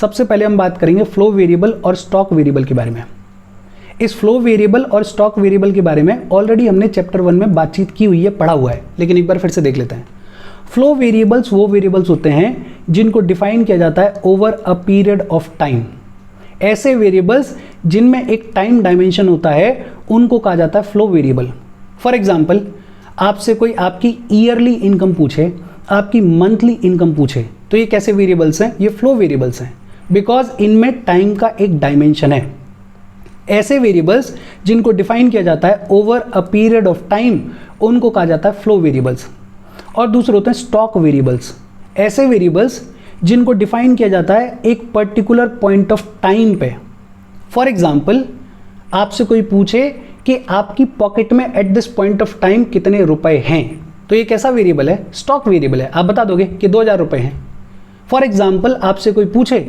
सबसे पहले हम बात करेंगे फ्लो वेरिएबल और स्टॉक वेरिएबल के बारे में। इस फ्लो वेरिएबल और स्टॉक वेरिएबल के बारे में ऑलरेडी हमने चैप्टर 1 में बातचीत की हुई है, पढ़ा हुआ है, लेकिन एक बार फिर से देख लेते हैं। फ्लो वेरिएबल्स वो वेरिएबल्स होते हैं जिनको डिफाइन किया जाता है over a period of time. ऐसे वेरिएबल्स जिनमें एक टाइम डायमेंशन होता है उनको कहा जाता है फ्लो वेरिएबल। फॉर एग्जाम्पल, आपसे कोई आपकी ईयरली इनकम पूछे, आपकी मंथली इनकम पूछे, तो ये कैसे वेरिएबल्स हैं? ये फ्लो वेरिएबल्स हैं, बिकॉज इनमें टाइम का एक डायमेंशन है। ऐसे वेरिएबल्स जिनको डिफाइन किया जाता है over a period of time उनको कहा जाता है फ्लो वेरिएबल्स। और दूसरे होते हैं स्टॉक वेरिएबल्स। ऐसे वेरिएबल्स जिनको डिफाइन किया जाता है एक पर्टिकुलर पॉइंट ऑफ टाइम पे। फॉर एग्जाम्पल, आपसे कोई पूछे कि आपकी पॉकेट में at this point of time कितने रुपए हैं, तो ये कैसा वेरिएबल है? स्टॉक वेरिएबल है। आप बता दोगे कि 2000 रुपए हैं। फॉर एग्जाम्पल, आपसे कोई पूछे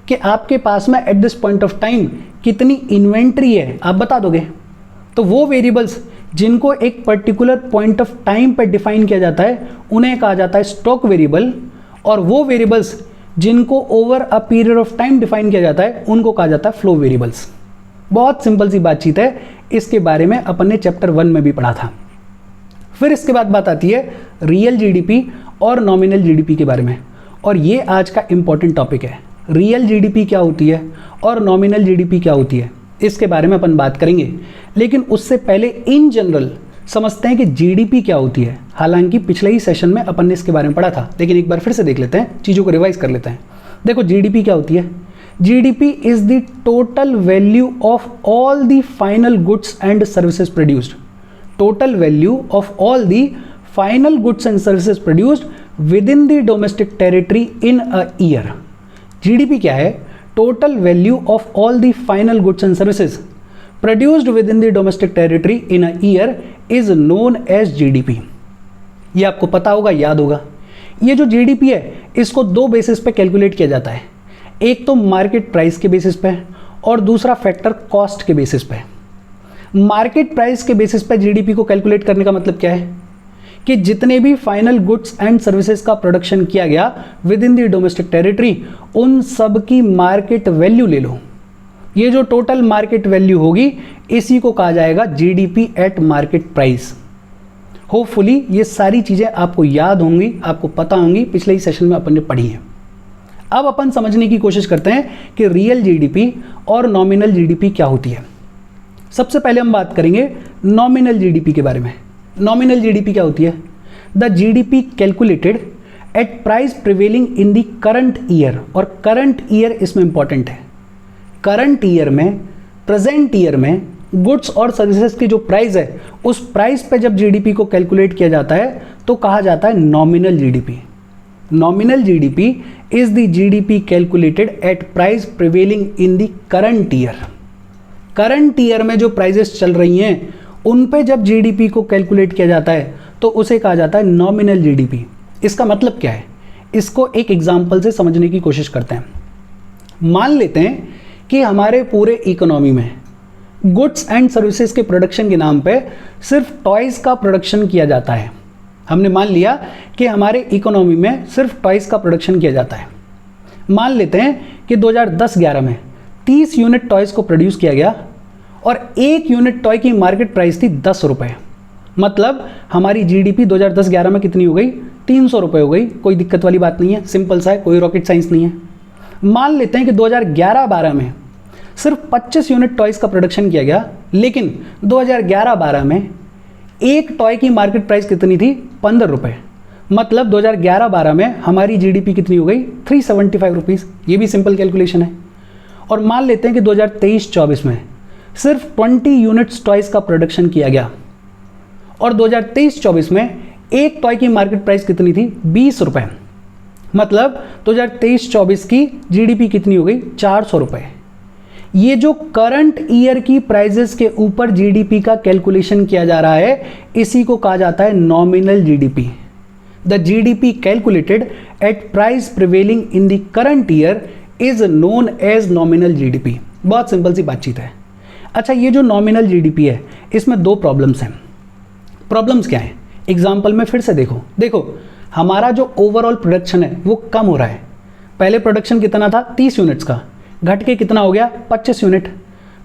कि आपके पास में at this point of time कितनी इन्वेंट्री है, आप बता दोगे। तो वो वेरिएबल्स जिनको एक पर्टिकुलर पॉइंट ऑफ टाइम पर डिफाइन किया जाता है उन्हें कहा जाता है स्टॉक वेरिएबल, और वो वेरिएबल्स जिनको over a period of time define किया जाता है उनको कहा जाता है फ्लो वेरिएबल्स। बहुत सिंपल सी बातचीत है, इसके बारे में अपन ने चैप्टर 1 में भी पढ़ा था। फिर इसके बाद बात आती है रियल जीडीपी और नॉमिनल जीडीपी के बारे में, और ये आज का इंपॉर्टेंट टॉपिक है। रियल जीडीपी क्या होती है और नॉमिनल जीडीपी क्या होती है, इसके बारे में अपन बात करेंगे। लेकिन उससे पहले इन जनरल समझते हैं कि जीडीपी क्या होती है। हालांकि पिछले ही सेशन में अपन ने इसके बारे में पढ़ा था, लेकिन एक बार फिर से देख लेते हैं, चीज़ों को रिवाइज कर लेते हैं। देखो, जीडीपी क्या होती है? GDP is the total value of all the final goods and services produced. Total value of all the final goods and services produced within the domestic territory in a year. GDP क्या है? Total value of all the final goods and services produced within the domestic territory in a year is known as GDP. ये आपको पता होगा, याद होगा। ये जो जीडीपी है इसको दो बेसिस पे कैलकुलेट किया जाता है। एक तो मार्केट प्राइस के बेसिस पे और दूसरा फैक्टर कॉस्ट के बेसिस पे। मार्केट प्राइस के बेसिस पे जीडीपी को कैलकुलेट करने का मतलब क्या है कि जितने भी फाइनल गुड्स एंड सर्विसेज का प्रोडक्शन किया गया with in the domestic territory, उन सब की मार्केट वैल्यू ले लो। ये जो टोटल मार्केट वैल्यू होगी इसी को कहा जाएगा GDP at market price. Hopefully ये सारी चीजें आपको याद होंगी, आपको पता होंगी, पिछले ही सेशन में अपन ने पढ़ी है। अब अपन समझने की कोशिश करते हैं कि रियल जीडीपी और नॉमिनल जीडीपी क्या होती है। सबसे पहले हम बात करेंगे नॉमिनल जीडीपी के बारे में। नॉमिनल जीडीपी क्या होती है? The GDP calculated at price prevailing in the current year. और करंट ईयर इसमें इंपॉर्टेंट है। करंट ईयर में, प्रेजेंट ईयर में गुड्स और सर्विसेज की जो प्राइस है उस प्राइस पे जब जीडीपी को कैलकुलेट किया जाता है तो कहा जाता है nominal GDP. Nominal GDP is the GDP calculated at price prevailing in the current year. Current year में जो प्राइसेस चल रही हैं उन पे जब जीडीपी को कैलकुलेट किया जाता है तो उसे कहा जाता है नॉमिनल जीडीपी। इसका मतलब क्या है? इसको एक एग्जांपल से समझने की कोशिश करते हैं। मान लेते हैं कि हमारे पूरे इकोनॉमी में गुड्स एंड सर्विसेज के प्रोडक्शन के नाम पे सिर्फ टॉयज का प्रोडक्शन किया जाता है। हमने मान लिया कि हमारे इकोनॉमी में सिर्फ टॉयज का प्रोडक्शन किया जाता है। मान लेते हैं कि 2010-11 में 30 यूनिट टॉयज को प्रोड्यूस किया गया और एक यूनिट टॉय की मार्केट प्राइस थी 10 रुपये। मतलब हमारी जीडीपी 2010-11 में कितनी हो गई? 300 रुपये हो गई। कोई दिक्कत वाली बात नहीं है, सिंपल सा है, कोई रॉकेट साइंस नहीं है। मान लेते हैं कि 2011-12 में सिर्फ 25 यूनिट टॉयज का प्रोडक्शन किया गया, लेकिन 2011-12 में एक टॉय की मार्केट प्राइस कितनी थी? 15 रुपये। मतलब 2011-12 में हमारी जीडीपी कितनी हो गई? 375 रुपीज़। ये भी सिंपल कैलकुलेशन है। और मान लेते हैं कि 2023-24 में सिर्फ 20 यूनिट्स टॉयज का प्रोडक्शन किया गया और 2023-24 में एक टॉय की मार्केट प्राइस कितनी थी? 20 रुपये। मतलब 2023-24 की जीडीपी कितनी हो गई? 400 रुपये। ये जो करंट ईयर की प्राइजेस के ऊपर जीडीपी का कैलकुलेशन किया जा रहा है इसी को कहा जाता है nominal GDP. The GDP calculated at price prevailing in the current year is known as nominal GDP. बहुत सिंपल सी बातचीत है। अच्छा, ये जो नॉमिनल जीडीपी है इसमें दो प्रॉब्लम्स हैं। प्रॉब्लम्स क्या है? एग्जाम्पल में फिर से देखो हमारा जो ओवरऑल प्रोडक्शन है वो कम हो रहा है। पहले प्रोडक्शन कितना था 30 यूनिट्स का, घट के कितना हो गया 25 यूनिट,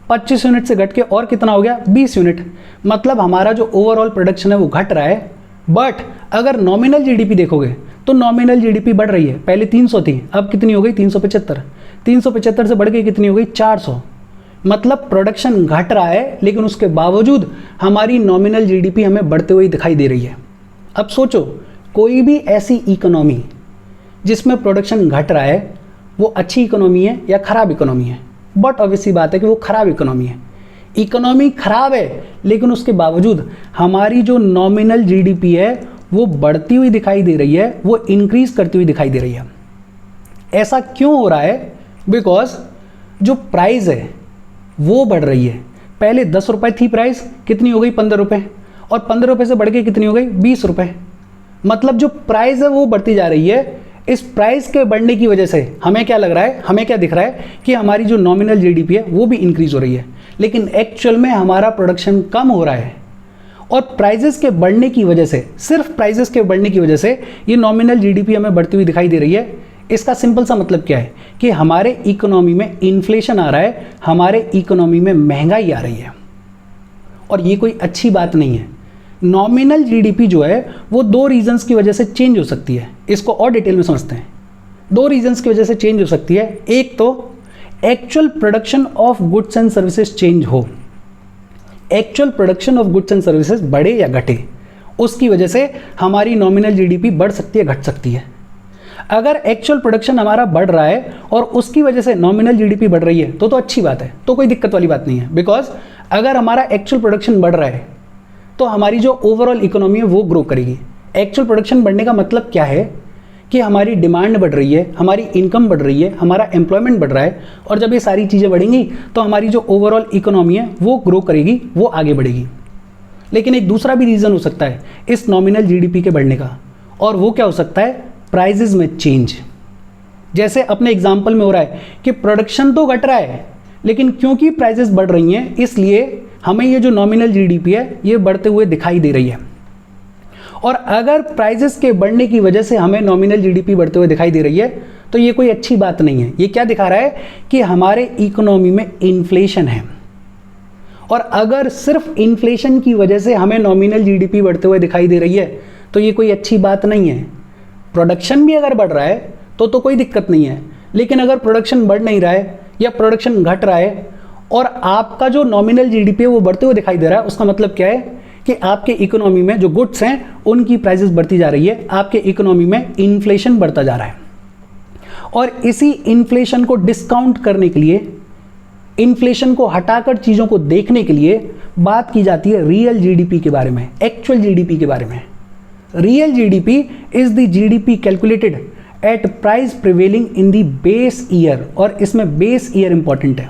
25 यूनिट से घट के और कितना हो गया 20 यूनिट। मतलब हमारा जो ओवरऑल प्रोडक्शन है वो घट रहा है, बट अगर नॉमिनल जीडीपी देखोगे तो नॉमिनल जीडीपी बढ़ रही है। पहले 300 थी, अब कितनी हो गई 375, 375 से बढ़ के कितनी हो गई 400। मतलब प्रोडक्शन घट रहा है, लेकिन उसके बावजूद हमारी नॉमिनल जीडीपी हमें बढ़ते हुए दिखाई दे रही है। अब सोचो, कोई भी ऐसी इकोनॉमी जिसमें प्रोडक्शन घट रहा है वो अच्छी इकोनॉमी है या खराब इकोनॉमी है? बट ऑब्वियसली बात है कि वो खराब इकोनॉमी है। इकोनॉमी खराब है, लेकिन उसके बावजूद हमारी जो नॉमिनल जीडीपी है वो बढ़ती हुई दिखाई दे रही है, वो इंक्रीज करती हुई दिखाई दे रही है। ऐसा क्यों हो रहा है? बिकॉज जो प्राइस है वो बढ़ रही है। पहले 10 रुपये थी प्राइस, कितनी हो गई 15 रुपये, और 15 रुपये से बढ़ के कितनी हो गई 20 रुपये। मतलब जो प्राइस है वो बढ़ती जा रही है। इस प्राइस के बढ़ने की वजह से हमें क्या लग रहा है, हमें क्या दिख रहा है कि हमारी जो नॉमिनल जीडीपी है वो भी इंक्रीज हो रही है, लेकिन एक्चुअल में हमारा प्रोडक्शन कम हो रहा है। और प्राइजेस के बढ़ने की वजह से, सिर्फ प्राइजेस के बढ़ने की वजह से ये नॉमिनल जीडीपी हमें बढ़ती हुई दिखाई दे रही है। इसका सिंपल सा मतलब क्या है कि हमारे इकोनॉमी में इन्फ्लेशन आ रहा है, हमारे इकोनॉमी में महंगाई आ रही है, और ये कोई अच्छी बात नहीं है। नॉमिनल जीडीपी जो है वो 2 रीजंस की वजह से चेंज हो सकती है। इसको और डिटेल में समझते हैं। 2 रीजंस की वजह से चेंज हो सकती है। एक तो actual production of goods and services change हो, actual production of goods and services बढ़े या घटे, उसकी वजह से हमारी नॉमिनल जीडीपी बढ़ सकती है, घट सकती है। अगर एक्चुअल प्रोडक्शन हमारा बढ़ रहा है और उसकी वजह से नॉमिनल जीडीपी बढ़ रही है तो अच्छी बात है, तो कोई दिक्कत वाली बात नहीं है। बिकॉज अगर हमारा एक्चुअल प्रोडक्शन बढ़ रहा है तो हमारी जो ओवरऑल इकोनॉमी है वो ग्रो करेगी। एक्चुअल प्रोडक्शन बढ़ने का मतलब क्या है कि हमारी डिमांड बढ़ रही है, हमारी इनकम बढ़ रही है, हमारा एम्प्लॉयमेंट बढ़ रहा है, और जब ये सारी चीज़ें बढ़ेंगी तो हमारी जो ओवरऑल इकोनॉमी है वो ग्रो करेगी, वो आगे बढ़ेगी। लेकिन एक दूसरा भी रीज़न हो सकता है इस नॉमिनल जीडीपी के बढ़ने का, और वो क्या हो सकता है, प्राइजेज में चेंज। जैसे अपने एग्जाम्पल में हो रहा है कि प्रोडक्शन तो घट रहा है, लेकिन क्योंकि प्राइजेस बढ़ रही हैं इसलिए हमें ये जो नॉमिनल जीडीपी है ये बढ़ते हुए दिखाई दे रही है। और अगर प्राइजेस के बढ़ने की वजह से हमें नॉमिनल जीडीपी बढ़ते हुए दिखाई दे रही है तो ये कोई अच्छी बात नहीं है। ये क्या दिखा रहा है कि हमारे इकोनॉमी में इन्फ्लेशन है, और अगर सिर्फ इन्फ्लेशन की वजह से हमें नॉमिनल जीडीपी बढ़ते हुए दिखाई दे रही है तो ये कोई अच्छी बात नहीं है। प्रोडक्शन भी अगर बढ़ रहा है तो कोई दिक्कत नहीं है, लेकिन अगर प्रोडक्शन बढ़ नहीं रहा है या प्रोडक्शन घट रहा है और आपका जो नॉमिनल जीडीपी है वो बढ़ते हुए दिखाई दे रहा है, उसका मतलब क्या है कि आपके इकोनॉमी में जो गुड्स हैं उनकी प्राइसेस बढ़ती जा रही है, आपके इकोनॉमी में इन्फ्लेशन बढ़ता जा रहा है। और इसी इन्फ्लेशन को डिस्काउंट करने के लिए, इन्फ्लेशन को हटाकर चीज़ों को देखने के लिए बात की जाती है रियल जीडीपी के बारे में, एक्चुअल जीडीपी के बारे में। Real GDP is the GDP calculated at price prevailing in the base year, और इसमें बेस ईयर इंपॉर्टेंट है।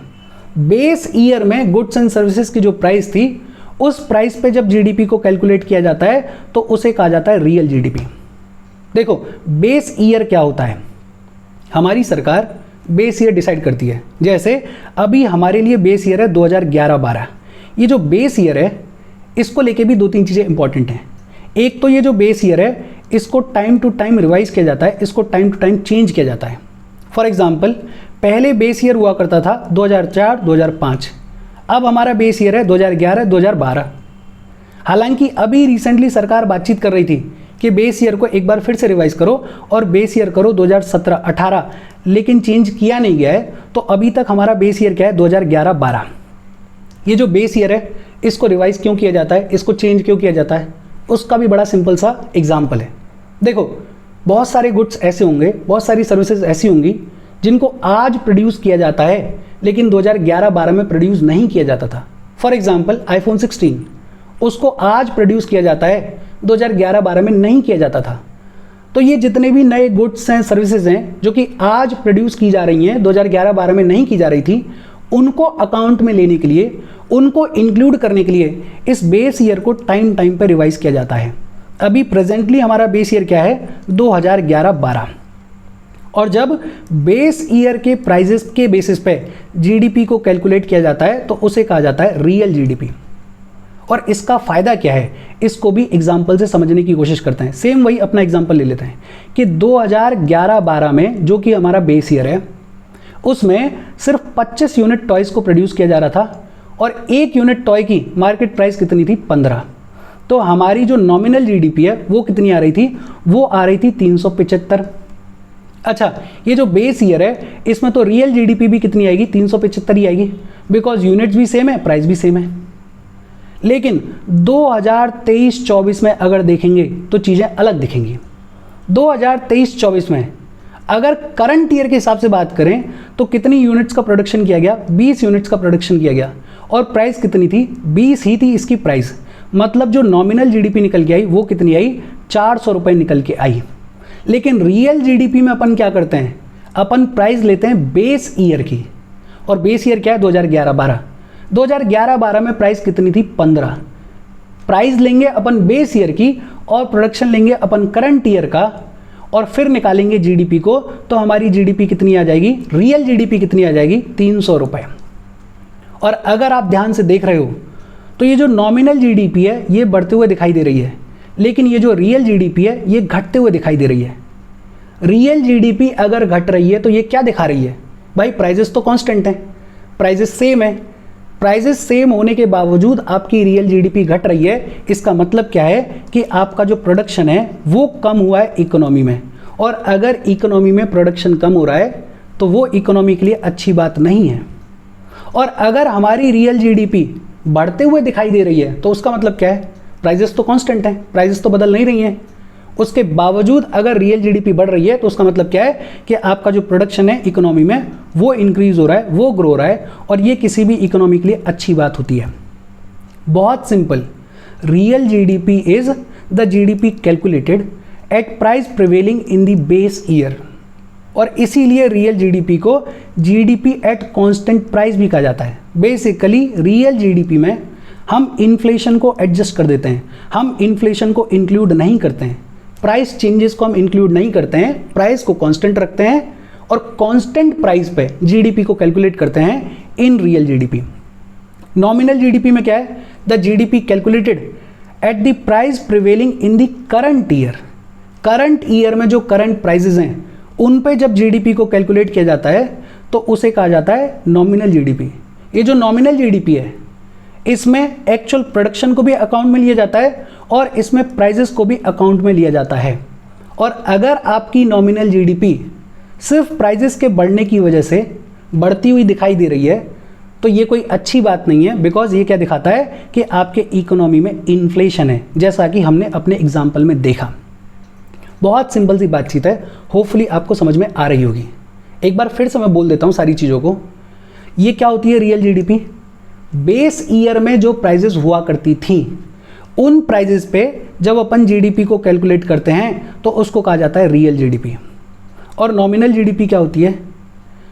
बेस ईयर में गुड्स एंड सर्विसेज की जो प्राइस थी उस प्राइस पे जब जीडीपी को कैलकुलेट किया जाता है तो उसे कहा जाता है रियल जीडीपी। देखो बेस ईयर क्या होता है, हमारी सरकार बेस ईयर डिसाइड करती है। जैसे अभी हमारे लिए बेस ईयर है 2011-12। ये जो बेस ईयर है इसको लेके भी 2-3 चीज़ें इंपॉर्टेंट हैं। एक तो ये जो बेस ईयर है इसको टाइम टू टाइम रिवाइज किया जाता है, इसको टाइम टू टाइम चेंज किया जाता है। फॉर एग्जाम्पल पहले बेस ईयर हुआ करता था 2004-2005, अब हमारा बेस ईयर है 2011-2012। हालांकि अभी रिसेंटली सरकार बातचीत कर रही थी कि बेस ईयर को एक बार फिर से रिवाइज करो और बेस ईयर करो 2017-18, लेकिन चेंज किया नहीं गया है। तो अभी तक हमारा बेस ईयर क्या है 2011-12। ये जो बेस ईयर है इसको रिवाइज क्यों किया जाता है, इसको चेंज क्यों किया जाता है, उसका भी बड़ा सिंपल सा एग्जाम्पल है। देखो बहुत सारे गुड्स ऐसे होंगे, बहुत सारी सर्विसेज ऐसी होंगी जिनको आज प्रोड्यूस किया जाता है लेकिन 2011-12 में प्रोड्यूस नहीं किया जाता था। फॉर एग्जाम्पल iPhone 16, उसको आज प्रोड्यूस किया जाता है, 2011-12 में नहीं किया जाता था। तो ये जितने भी नए गुड्स हैं, सर्विसेज हैं जो कि आज प्रोड्यूस की जा रही हैं, 2011-12 में नहीं की जा रही थी, उनको अकाउंट में लेने के लिए, उनको इंक्लूड करने के लिए इस बेस ईयर को टाइम पर रिवाइज किया जाता है। अभी प्रेजेंटली हमारा बेस ईयर क्या है 2011-12, और जब बेस ईयर के प्राइजेस के बेसिस पे जीडीपी को कैलकुलेट किया जाता है तो उसे कहा जाता है रियल जीडीपी। और इसका फ़ायदा क्या है, इसको भी एग्जाम्पल से समझने की कोशिश करते हैं। सेम वही अपना एग्जाम्पल ले लेते हैं कि 2011-12 में जो कि हमारा बेस ईयर है, उसमें सिर्फ 25 यूनिट टॉयज़ को प्रोड्यूस किया जा रहा था और 1 यूनिट टॉय की मार्केट प्राइस कितनी थी, 15। तो हमारी जो नॉमिनल जीडीपी है वो कितनी आ रही थी, वो आ रही थी 375। अच्छा, ये जो बेस ईयर है इसमें तो रियल जीडीपी भी कितनी आएगी, 375 ही आएगी, बिकॉज यूनिट्स भी सेम है, प्राइस भी सेम है। लेकिन 2023-24 में अगर देखेंगे तो चीज़ें अलग दिखेंगी। 2023-24 में अगर करंट ईयर के हिसाब से बात करें तो कितनी यूनिट्स का प्रोडक्शन किया गया, 20 यूनिट्स का प्रोडक्शन किया गया और प्राइस कितनी थी, 20 ही थी इसकी प्राइस। मतलब जो नॉमिनल जीडीपी निकल के आई वो कितनी आई, 400 रुपये निकल के आई। लेकिन रियल जीडीपी में अपन क्या करते हैं, अपन प्राइस लेते हैं बेस ईयर की, और बेस ईयर क्या है, 2011-12। 2011-12 में प्राइस कितनी थी, 15। प्राइस लेंगे अपन बेस ईयर की और प्रोडक्शन लेंगे अपन करंट ईयर का और फिर निकालेंगे जीडीपी को, तो हमारी जीडीपी कितनी आ जाएगी, रियल जीडीपी कितनी आ जाएगी, 300 रुपये। और अगर आप ध्यान से देख रहे हो तो ये जो नॉमिनल जीडीपी है ये बढ़ते हुए दिखाई दे रही है, लेकिन ये जो रियल जीडीपी है ये घटते हुए दिखाई दे रही है। रियल जीडीपी अगर घट रही है तो ये क्या दिखा रही है भाई, प्राइजेस तो कांस्टेंट हैं, प्राइजेस सेम है। प्राइजेस सेम होने के बावजूद आपकी रियल जीडीपी घट रही है, इसका मतलब क्या है कि आपका जो प्रोडक्शन है वो कम हुआ है इकोनॉमी में। और अगर इकोनॉमी में प्रोडक्शन कम हो रहा है तो वो इकोनॉमी के लिए अच्छी बात नहीं है। और अगर हमारी रियल जीडीपी बढ़ते हुए दिखाई दे रही है तो उसका मतलब क्या है, प्राइजेस तो कांस्टेंट हैं, प्राइजेस तो बदल नहीं रही हैं। उसके बावजूद अगर रियल जीडीपी बढ़ रही है तो उसका मतलब क्या है कि आपका जो प्रोडक्शन है इकोनॉमी में वो इंक्रीज हो रहा है, वो ग्रो हो रहा है, और ये किसी भी इकोनॉमी के लिए अच्छी बात होती है। बहुत simple, real GDP is the GDP calculated at price prevailing in the base year. और इसीलिए रियल जीडीपी को जीडीपी एट कांस्टेंट प्राइस भी कहा जाता है। बेसिकली रियल जीडीपी में हम इन्फ्लेशन को एडजस्ट कर देते हैं, हम इन्फ्लेशन को इंक्लूड नहीं करते हैं, प्राइस चेंजेस को हम इंक्लूड नहीं करते हैं, प्राइस को कांस्टेंट रखते हैं और कांस्टेंट प्राइस पे जीडीपी को कैलकुलेट करते हैं in real GDP. Nominal GDP में क्या है, the GDP calculated at the price prevailing in the current year. Current year में जो करंट प्राइसेस हैं उन पे जब जीडीपी को कैलकुलेट किया जाता है तो उसे कहा जाता है नॉमिनल जीडीपी। ये जो नॉमिनल जीडीपी है इसमें एक्चुअल प्रोडक्शन को भी अकाउंट में लिया जाता है और इसमें प्राइजेस को भी अकाउंट में लिया जाता है। और अगर आपकी नॉमिनल जीडीपी सिर्फ प्राइजेस के बढ़ने की वजह से बढ़ती हुई दिखाई दे रही है तो ये कोई अच्छी बात नहीं है, बिकॉज ये क्या दिखाता है कि आपके इकोनॉमी में इन्फ्लेशन है, जैसा कि हमने अपने एग्जाम्पल में देखा। बहुत सिंपल सी बातचीत है, होपफुली आपको समझ में आ रही होगी। एक बार फिर से मैं बोल देता हूँ सारी चीज़ों को। ये क्या होती है रियल जीडीपी, बेस ईयर में जो प्राइजेस हुआ करती थी उन प्राइजेस पे जब अपन जीडीपी को कैलकुलेट करते हैं तो उसको कहा जाता है रियल जीडीपी। और नॉमिनल जीडीपी क्या होती है,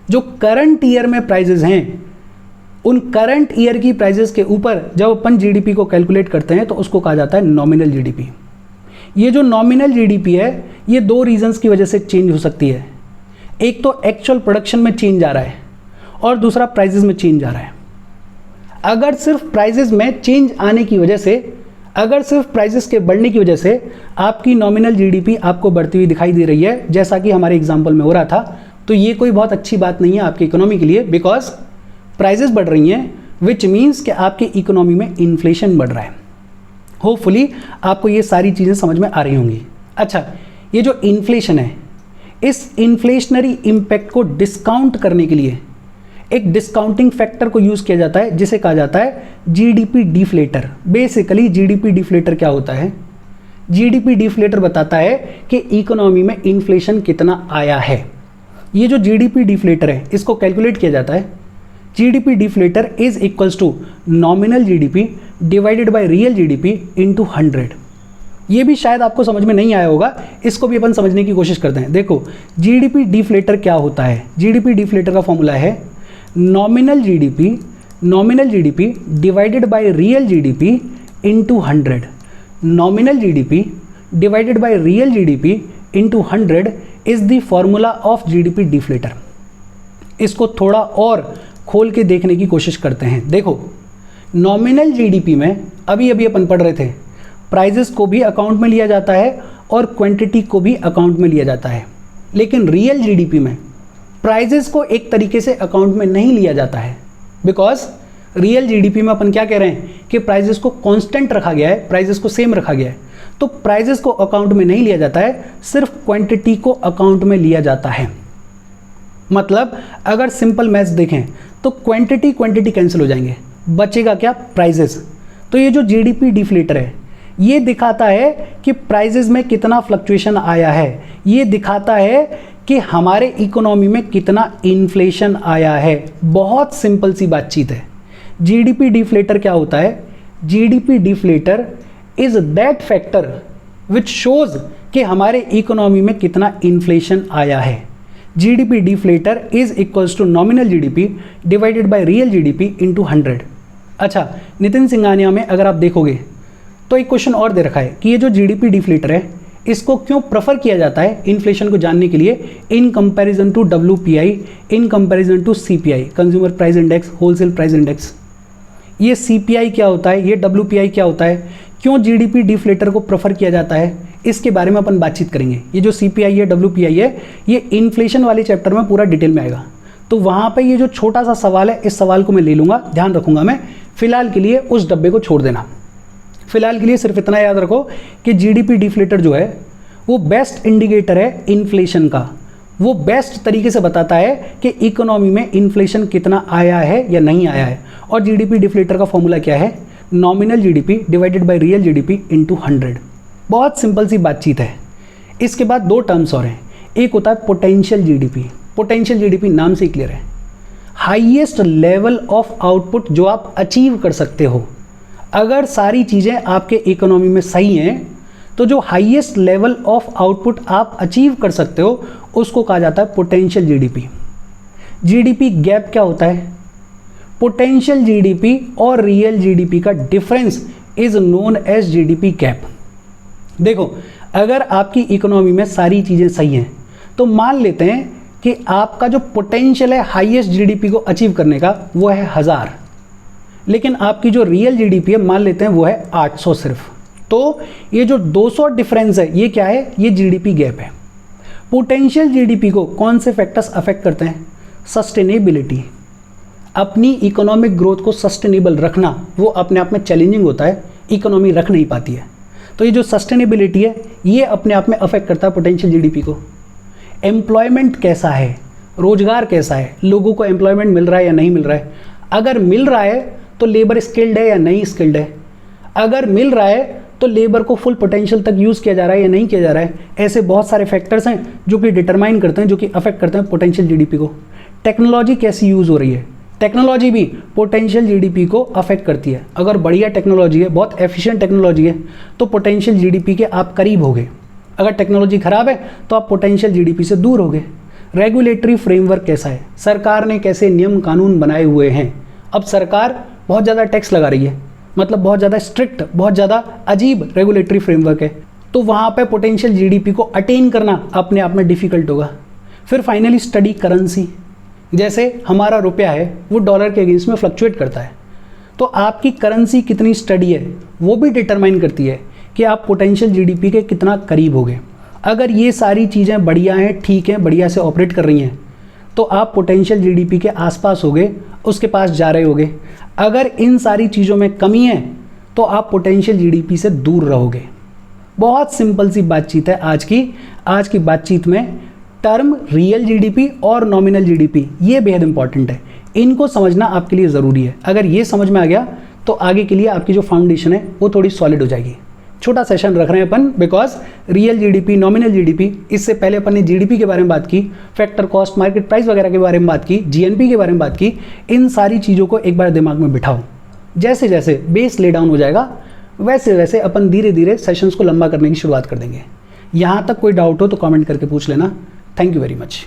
जो करंट ईयर में प्राइजेस हैं उन करंट ईयर की प्राइजेस के ऊपर जब अपन जीडीपी को कैलकुलेट करते हैं तो उसको कहा जाता है नॉमिनल जीडीपी। ये जो नॉमिनल जीडीपी है ये दो रीजंस की वजह से चेंज हो सकती है। एक तो एक्चुअल प्रोडक्शन में चेंज आ रहा है और दूसरा प्राइजेस में चेंज आ रहा है। अगर सिर्फ प्राइजेस में चेंज आने की वजह से, अगर सिर्फ प्राइजेस के बढ़ने की वजह से आपकी नॉमिनल जीडीपी आपको बढ़ती हुई दिखाई दे रही है, जैसा कि हमारे एग्जाम्पल में हो रहा था, तो ये कोई बहुत अच्छी बात नहीं है आपकी इकोनॉमी के लिए, बिकॉज प्राइजेस बढ़ रही हैं विच मीन्स कि आपकी इकोनॉमी में इन्फ्लेशन बढ़ रहा है। होपफुली आपको ये सारी चीज़ें समझ में आ रही होंगी। अच्छा, ये जो इन्फ्लेशन है इस इन्फ्लेशनरी इम्पैक्ट को डिस्काउंट करने के लिए एक डिस्काउंटिंग फैक्टर को यूज़ किया जाता है जिसे कहा जाता है GDP deflator. Basically GDP deflator क्या होता है, जीडीपी डिफ्लेटर बताता है कि इकोनॉमी में इन्फ्लेशन कितना आया है। ये जो जीडीपी डिफ्लेटर है इसको कैलकुलेट किया जाता है, GDP deflator is equals to nominal GDP divided by real GDP into 100। ये भी शायद आपको समझ में नहीं आया होगा, इसको भी अपन समझने की कोशिश करते हैं। देखो जीडीपी डिफ्लेटर क्या होता है, जीडीपी डिफ्लेटर का फॉर्मूला है nominal GDP divided by real GDP into 100। Nominal GDP divided by real GDP into 100 is the formula of GDP deflator. इसको थोड़ा और खोल के देखने की कोशिश करते हैं। देखो नॉमिनल जीडीपी में अभी अभी अपन पढ़ रहे थे, प्राइजेस को भी अकाउंट में लिया जाता है और क्वांटिटी को भी अकाउंट में लिया जाता है, लेकिन रियल जीडीपी में प्राइजेस को एक तरीके से अकाउंट में नहीं लिया जाता है, बिकॉज रियल जीडीपी में अपन क्या कह रहे हैं कि प्राइजेस को कांस्टेंट रखा गया है, प्राइजेस को सेम रखा गया है, तो प्राइजेस को अकाउंट में नहीं लिया जाता है, सिर्फ क्वांटिटी को अकाउंट में लिया जाता है। मतलब अगर सिंपल मैथ्स देखें तो क्वांटिटी क्वांटिटी कैंसिल हो जाएंगे, बचेगा क्या? प्राइजेस। तो ये जो जीडीपी डिफ्लेटर है ये दिखाता है कि प्राइजेस में कितना फ्लक्चुएशन आया है, ये दिखाता है कि हमारे इकोनॉमी में कितना इन्फ्लेशन आया है। बहुत सिंपल सी बातचीत है। जीडीपी डिफ्लेटर क्या होता है? GDP deflator is that factor which shows कि हमारे इकोनॉमी में कितना इन्फ्लेशन आया है। GDP deflator is equals to nominal GDP divided by real GDP into 100। अच्छा, नितिन सिंघानिया में अगर आप देखोगे तो एक क्वेश्चन और दे रखा है कि ये जो जीडीपी डिफ्लेटर है इसको क्यों प्रेफर किया जाता है इन्फ्लेशन को जानने के लिए in comparison to WPI, in comparison to CPI, consumer price index, wholesale price index. ये सीपीआई क्या होता है, ये डब्ल्यूपीआई क्या होता है, क्यों जीडीपी डिफ्लेटर को प्रेफर किया जाता है, इसके बारे में अपन बातचीत करेंगे। ये जो सीपीआई है, डब्ल्यूपीआई है, ये इन्फ्लेशन वाले चैप्टर में पूरा डिटेल में आएगा। तो वहाँ पे ये जो छोटा सा सवाल है, इस सवाल को मैं ले लूँगा, ध्यान रखूँगा मैं। फिलहाल के लिए उस डब्बे को छोड़ देना। फिलहाल के लिए सिर्फ इतना याद रखो कि जीडीपी डिफ्लेटर जो है वो बेस्ट इंडिकेटर है इन्फ्लेशन का। वो बेस्ट तरीके से बताता है कि इकोनॉमी में इन्फ्लेशन कितना आया है या नहीं आया है। और जीडीपी डिफ्लेटर का फॉर्मूला क्या है? Nominal GDP divided by real GDP into 100। बहुत सिंपल सी बातचीत है। इसके बाद दो टर्म्स और हैं। एक होता है पोटेंशियल जीडीपी। पोटेंशियल जीडीपी नाम से ही क्लियर है, हाईएस्ट लेवल ऑफ आउटपुट जो आप अचीव कर सकते हो। अगर सारी चीज़ें आपके इकोनॉमी में सही हैं तो जो हाईएस्ट लेवल ऑफ आउटपुट आप अचीव कर सकते हो उसको कहा जाता है पोटेंशियल जीडीपी। जीडीपी गैप क्या होता है? पोटेंशियल जीडीपी और रियल जीडीपी का difference is known as GDP gap. देखो, अगर आपकी इकोनॉमी में सारी चीज़ें सही हैं तो मान लेते हैं कि आपका जो पोटेंशियल है हाईएस्ट जीडीपी को अचीव करने का वो है 1000, लेकिन आपकी जो रियल जीडीपी है मान लेते हैं वो है 800 सिर्फ। तो ये जो 200 डिफरेंस है ये क्या है? ये जीडीपी गैप है। पोटेंशियल जीडीपी को कौन से फैक्टर्स अफेक्ट करते हैं? सस्टेनेबिलिटी। अपनी इकोनॉमिक ग्रोथ को सस्टेनेबल रखना वो अपने आप में चैलेंजिंग होता है, इकोनॉमी रख नहीं पाती है। तो ये जो सस्टेनेबिलिटी है ये अपने आप में अफेक्ट करता है पोटेंशियल जीडीपी को। एम्प्लॉयमेंट कैसा है, रोजगार कैसा है, लोगों को एम्प्लॉयमेंट मिल रहा है या नहीं मिल रहा है। अगर मिल रहा है तो लेबर स्किल्ड है या नहीं स्किल्ड है। अगर मिल रहा है तो लेबर को फुल पोटेंशियल तक यूज़ किया जा रहा है या नहीं किया जा रहा है। ऐसे बहुत सारे फैक्टर्स हैं जो कि डिटरमाइन करते हैं, जो कि अफेक्ट करते हैं पोटेंशियल जीडीपी को। टेक्नोलॉजी कैसी यूज़ हो रही है, टेक्नोलॉजी भी पोटेंशियल जीडीपी को अफेक्ट करती है। अगर बढ़िया टेक्नोलॉजी है, बहुत एफिशिएंट टेक्नोलॉजी है तो पोटेंशियल जीडीपी के आप करीब होगे। अगर टेक्नोलॉजी खराब है तो आप पोटेंशियल जीडीपी से दूर होगे। रेगुलेटरी फ्रेमवर्क कैसा है, सरकार ने कैसे नियम कानून बनाए हुए हैं। अब सरकार बहुत ज़्यादा टैक्स लगा रही है, मतलब बहुत ज़्यादा स्ट्रिक्ट, बहुत ज़्यादा अजीब रेगुलेटरी फ्रेमवर्क है, तो वहाँ पे पोटेंशियल जीडीपी को अटेन करना अपने आप में डिफ़िकल्ट होगा। फिर फाइनली स्टडी करेंसी। जैसे हमारा रुपया है वो डॉलर के अगेंस्ट में फ्लक्चुएट करता है, तो आपकी करेंसी कितनी स्टडी है वो भी डिटरमाइन करती है कि आप पोटेंशियल जीडीपी के कितना करीब होगे। अगर ये सारी चीज़ें बढ़िया हैं, ठीक हैं, बढ़िया से ऑपरेट कर रही हैं तो आप पोटेंशियल जीडीपी के आसपास होगे, उसके पास जा रहे होगे। अगर इन सारी चीज़ों में कमी है तो आप पोटेंशियल जीडीपी से दूर रहोगे। बहुत सिंपल सी बातचीत है आज की बातचीत में टर्म रियल जीडीपी और नॉमिनल जीडीपी ये बेहद इंपॉर्टेंट है, इनको समझना आपके लिए ज़रूरी है। अगर ये समझ में आ गया तो आगे के लिए आपकी जो फाउंडेशन है वो थोड़ी सॉलिड हो जाएगी। छोटा सेशन रख रहे हैं अपन because real GDP, nominal GDP, इससे पहले अपन ने जीडीपी के बारे में बात की, फैक्टर कॉस्ट, मार्केट प्राइस वगैरह के बारे में बात की, जीएनपी के बारे में बात की। इन सारी चीज़ों को एक बार दिमाग में बिठाओ। जैसे जैसे बेस ले डाउन हो जाएगा वैसे वैसे अपन धीरे धीरे सेशंस को लंबा करने की शुरुआत कर देंगे। यहाँ तक कोई डाउट हो तो कमेंट करके पूछ लेना। Thank you very much.